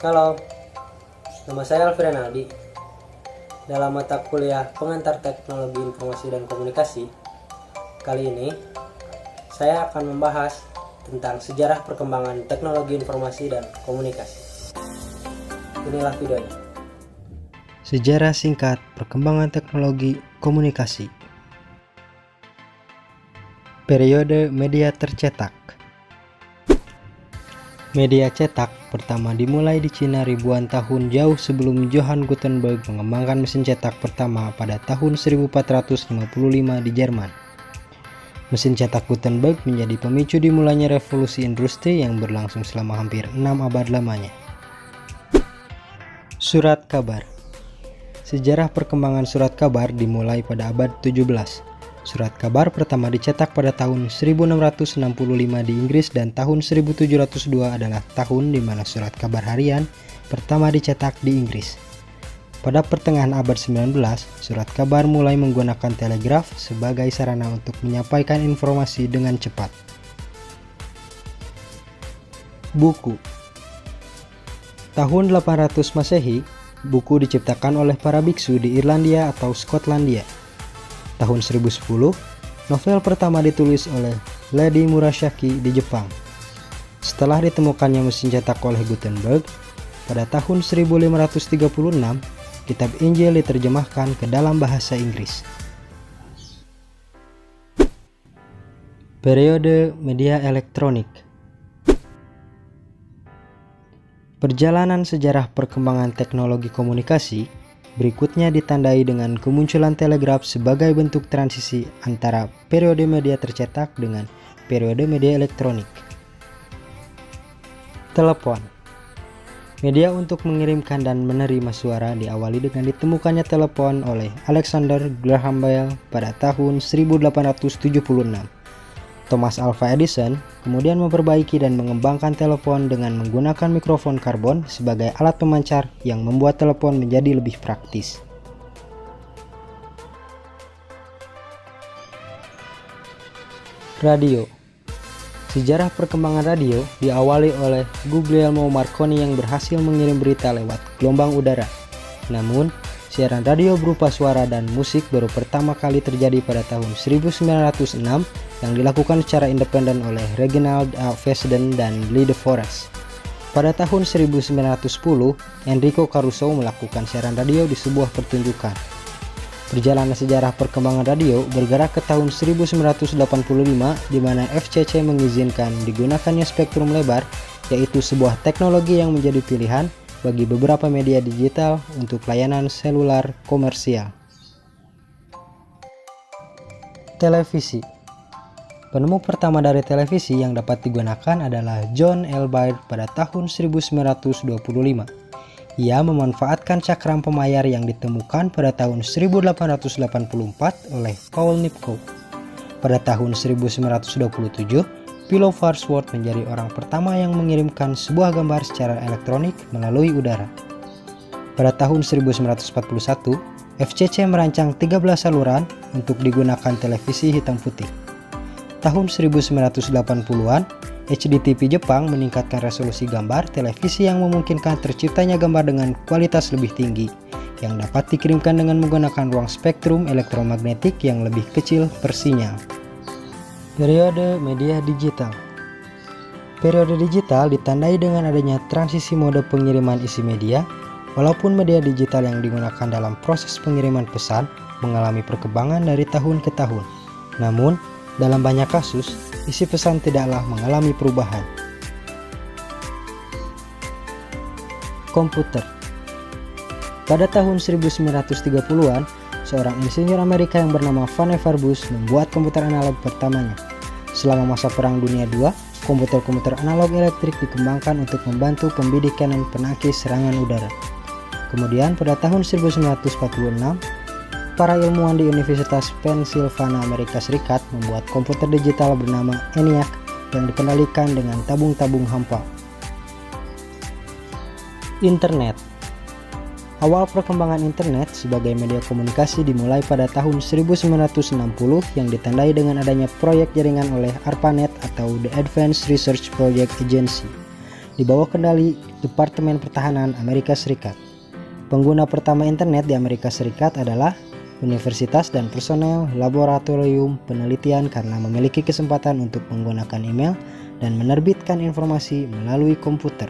Halo, nama saya Alfian Aldi. Dalam mata kuliah Pengantar Teknologi Informasi dan Komunikasi, kali ini saya akan membahas tentang sejarah perkembangan teknologi informasi dan komunikasi. Inilah videonya. Sejarah singkat perkembangan teknologi komunikasi. Periode media tercetak. Media cetak pertama dimulai di Cina ribuan tahun jauh sebelum Johann Gutenberg mengembangkan mesin cetak pertama pada tahun 1455 di Jerman. Mesin cetak Gutenberg menjadi pemicu dimulainya revolusi industri yang berlangsung selama hampir 6 abad lamanya. Surat kabar. Sejarah perkembangan surat kabar dimulai pada abad 17. Surat kabar pertama dicetak pada tahun 1665 di Inggris dan tahun 1702 adalah tahun di mana surat kabar harian pertama dicetak di Inggris. Pada pertengahan abad 19, surat kabar mulai menggunakan telegraf sebagai sarana untuk menyampaikan informasi dengan cepat. Buku. Tahun 800 Masehi, buku diciptakan oleh para biksu di Irlandia atau Skotlandia. Tahun 1010, novel pertama ditulis oleh Lady Murasaki di Jepang. Setelah ditemukannya mesin cetak oleh Gutenberg, pada tahun 1536, kitab Injil diterjemahkan ke dalam bahasa Inggris. Periode media elektronik. Perjalanan sejarah perkembangan teknologi komunikasi berikutnya ditandai dengan kemunculan telegraf sebagai bentuk transisi antara periode media tercetak dengan periode media elektronik. Telepon. Media untuk mengirimkan dan menerima suara diawali dengan ditemukannya telepon oleh Alexander Graham Bell pada tahun 1876. Thomas Alva Edison kemudian memperbaiki dan mengembangkan telepon dengan menggunakan mikrofon karbon sebagai alat pemancar yang membuat telepon menjadi lebih praktis. Radio. Sejarah perkembangan radio diawali oleh Guglielmo Marconi yang berhasil mengirim berita lewat gelombang udara. Namun, siaran radio berupa suara dan musik baru pertama kali terjadi pada tahun 1906 yang dilakukan secara independen oleh Reginald A. Fessenden dan Lee De Forest. Pada tahun 1910, Enrico Caruso melakukan siaran radio di sebuah pertunjukan. Perjalanan sejarah perkembangan radio bergerak ke tahun 1985 di mana FCC mengizinkan digunakannya spektrum lebar, yaitu sebuah teknologi yang menjadi pilihan bagi beberapa media digital untuk layanan seluler komersial. Televisi. Penemu pertama dari televisi yang dapat digunakan adalah John L. Baird pada tahun 1925. Ia memanfaatkan cakram pemayar yang ditemukan pada tahun 1884 oleh Paul Nipkow. Pada tahun 1927, Philo Farnsworth menjadi orang pertama yang mengirimkan sebuah gambar secara elektronik melalui udara. Pada tahun 1941, FCC merancang 13 saluran untuk digunakan televisi hitam putih. Tahun 1980-an, HDTV Jepang meningkatkan resolusi gambar televisi yang memungkinkan terciptanya gambar dengan kualitas lebih tinggi, yang dapat dikirimkan dengan menggunakan ruang spektrum elektromagnetik yang lebih kecil per sinyal. Periode media digital. Periode digital ditandai dengan adanya transisi mode pengiriman isi media, walaupun media digital yang digunakan dalam proses pengiriman pesan mengalami perkembangan dari tahun ke tahun. Namun, dalam banyak kasus, isi pesan tidaklah mengalami perubahan. Komputer. Pada tahun 1930-an, seorang insinyur Amerika yang bernama Vannevar Bush membuat komputer analog pertamanya. Selama masa Perang Dunia II, komputer-komputer analog elektrik dikembangkan untuk membantu pembidikan dan penangkis serangan udara. Kemudian pada tahun 1946, para ilmuwan di Universitas Pennsylvania, Amerika Serikat membuat komputer digital bernama ENIAC yang dikendalikan dengan tabung-tabung hampa. Internet. Awal perkembangan internet sebagai media komunikasi dimulai pada tahun 1960 yang ditandai dengan adanya proyek jaringan oleh ARPANET atau The Advanced Research Project Agency. di bawah kendali Departemen Pertahanan Amerika Serikat. Pengguna pertama internet di Amerika Serikat adalah universitas dan personel laboratorium penelitian karena memiliki kesempatan untuk menggunakan email dan menerbitkan informasi melalui komputer.